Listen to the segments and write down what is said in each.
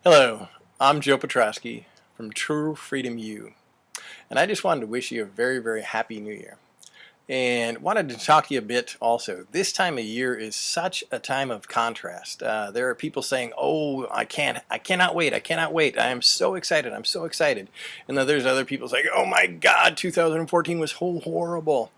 Hello, I'm Joe Petrosky from True Freedom U, and I just wanted to wish you a very, very happy New Year. And wanted to talk to you a bit also. This time of year is such a time of contrast. There are people saying, "Oh, I cannot wait, I cannot wait. I am so excited, I'm so excited." And then there's other people saying, "Oh my God, 2014 was so horrible."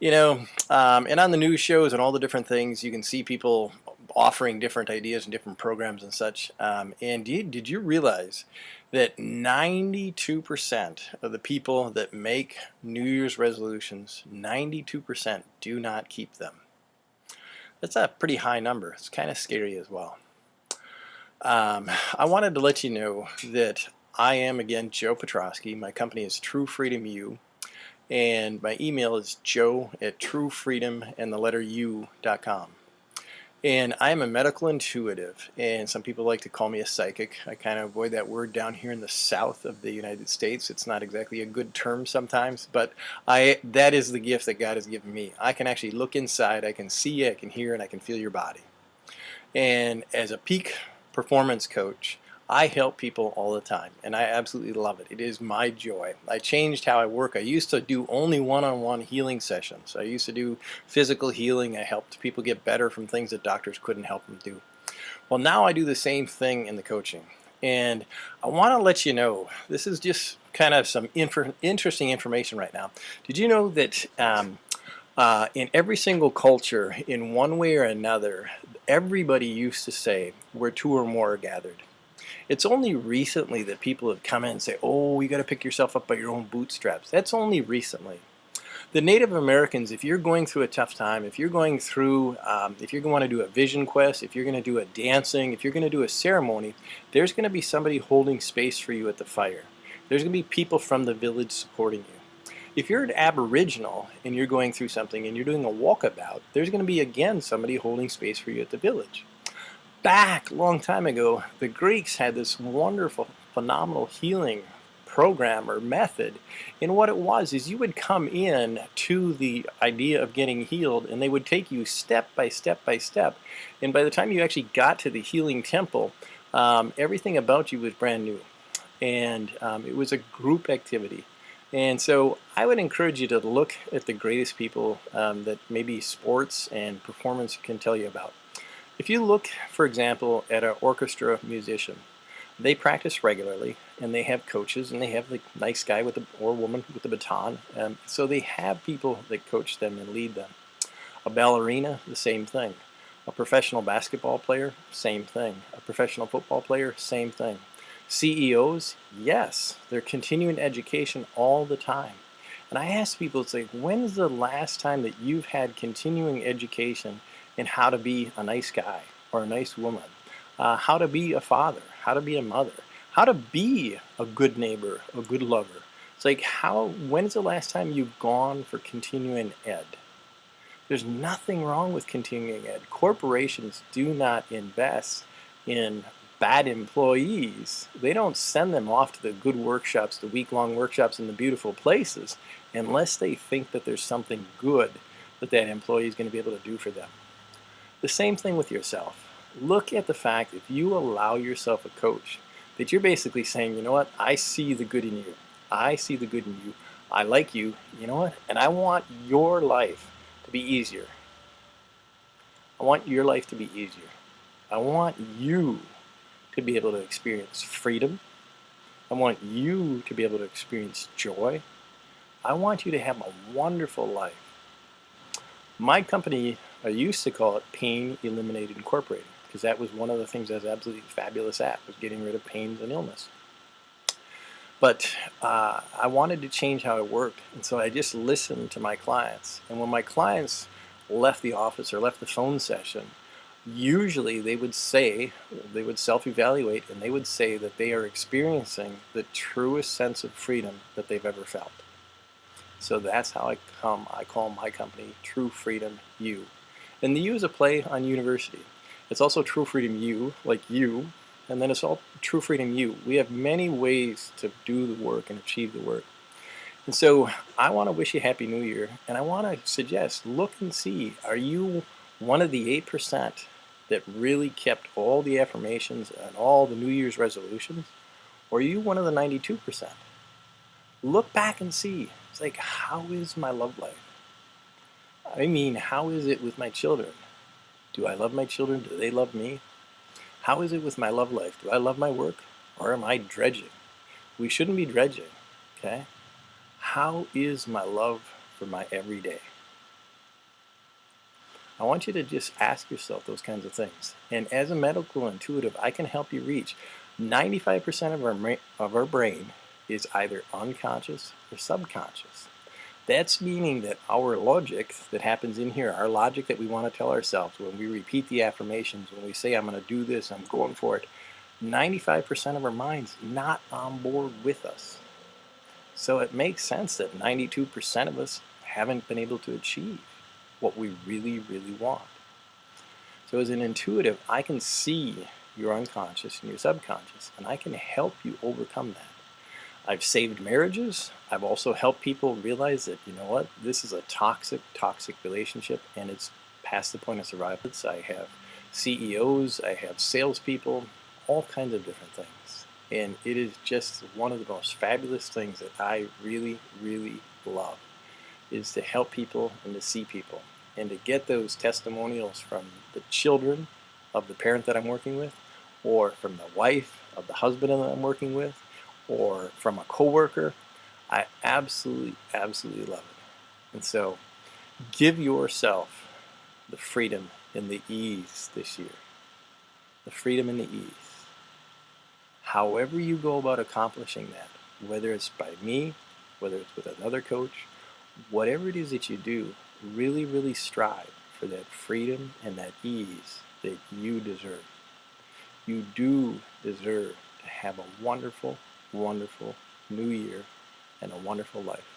And on the news shows and all the different things, you can see people offering different ideas and different programs and such. And did you realize that 92% of the people that make New Year's resolutions, 92% do not keep them? That's a pretty high number. It's kind of scary as well. I wanted to let you know that I am, again, Joe Petrosky. My company is True Freedom U. And my email is joe@truefreedom and the letter u.com. And I'm a medical intuitive, and some people like to call me a psychic. I kind of avoid that word down here in the south of the United States. It's not exactly a good term sometimes, but that is the gift that God has given me. I can actually look inside, I can see, I can hear, and I can feel your body. And as a peak performance coach, I help people all the time, and I absolutely love it. It is my joy. I changed how I work. I used to do only one-on-one healing sessions. I used to do physical healing. I helped people get better from things that doctors couldn't help them do. Well, now I do the same thing in the coaching. And I want to let you know, this is just kind of some interesting information right now. Did you know that in every single culture, in one way or another, everybody used to say, "Where two or more are gathered"? It's only recently that people have come in and say, "Oh, you got to pick yourself up by your own bootstraps." That's only recently. The Native Americans, if you're going through a tough time, if you're going through, if you're going to do a vision quest, if you're going to do a dancing, if you're going to do a ceremony, there's going to be somebody holding space for you at the fire. There's going to be people from the village supporting you. If you're an Aboriginal and you're going through something and you're doing a walkabout, there's going to be, again, somebody holding space for you at the village. Back a long time ago, the Greeks had this wonderful, phenomenal healing program or method. And what it was is you would come in to the idea of getting healed, and they would take you step by step by step. And by the time you actually got to the healing temple, everything about you was brand new. And it was a group activity. And so I would encourage you to look at the greatest people that maybe sports and performance can tell you about. If you look, for example, at an orchestra musician, they practice regularly, and they have coaches, and they have the nice guy with the, or woman with the baton. So they have people that coach them and lead them. A ballerina, the same thing. A professional basketball player, same thing. A professional football player, same thing. CEOs, yes, they're continuing education all the time. And I ask people, it's like, when's the last time that you've had continuing education in how to be a nice guy or a nice woman, how to be a father, how to be a mother, how to be a good neighbor, a good lover? It's like, when's the last time you've gone for continuing ed? There's nothing wrong with continuing ed. Corporations do not invest in bad employees. They don't send them off to the good workshops, the week-long workshops in the beautiful places, unless they think that there's something good that that employee is going to be able to do for them. The same thing with yourself. Look at the fact, if you allow yourself a coach, that you're basically saying, you know what, I see the good in you. I see the good in you. I like you, you know what, and I want your life to be easier. I want your life to be easier. I want you to be able to experience freedom. I want you to be able to experience joy. I want you to have a wonderful life. My company, I used to call it Pain Eliminated Incorporated, because that was one of the things I was absolutely fabulous at, was getting rid of pains and illness. But I wanted to change how I worked, and so I just listened to my clients. And when my clients left the office or left the phone session, usually they would self-evaluate, and they would say that they are experiencing the truest sense of freedom that they've ever felt. So that's how I call my company True Freedom U. And the U is a play on university. It's also True Freedom U, like you, and then it's all True Freedom U. We have many ways to do the work and achieve the work. And so I want to wish you a Happy New Year, and I want to suggest, look and see, are you one of the 8% that really kept all the affirmations and all the New Year's resolutions? Or are you one of the 92%? Look back and see. It's like, how is my love life? I mean, how is it with my children? Do I love my children? Do they love me? How is it with my love life? Do I love my work? Or am I dredging? We shouldn't be dredging, okay? How is my love for my everyday? I want you to just ask yourself those kinds of things. And as a medical intuitive, I can help you reach 95% of our brain is either unconscious or subconscious. That's meaning that our logic that happens in here, our logic that we want to tell ourselves when we repeat the affirmations, when we say, I'm going to do this, I'm going for it, 95% of our mind's not on board with us. So it makes sense that 92% of us haven't been able to achieve what we really, really want. So as an intuitive, I can see your unconscious and your subconscious, and I can help you overcome that. I've saved marriages. I've also helped people realize that, you know what, this is a toxic relationship, and it's past the point of survival. I have CEOs, I have salespeople, all kinds of different things. And it is just one of the most fabulous things that I really, really love, is to help people and to see people and to get those testimonials from the children of the parent that I'm working with, or from the wife of the husband that I'm working with, or from a coworker. I absolutely, absolutely love it. And so give yourself the freedom and the ease this year. The freedom and the ease. However you go about accomplishing that, whether it's by me, whether it's with another coach, whatever it is that you do, really, really strive for that freedom and that ease that you deserve. You do deserve to have a wonderful, wonderful new year and a wonderful life.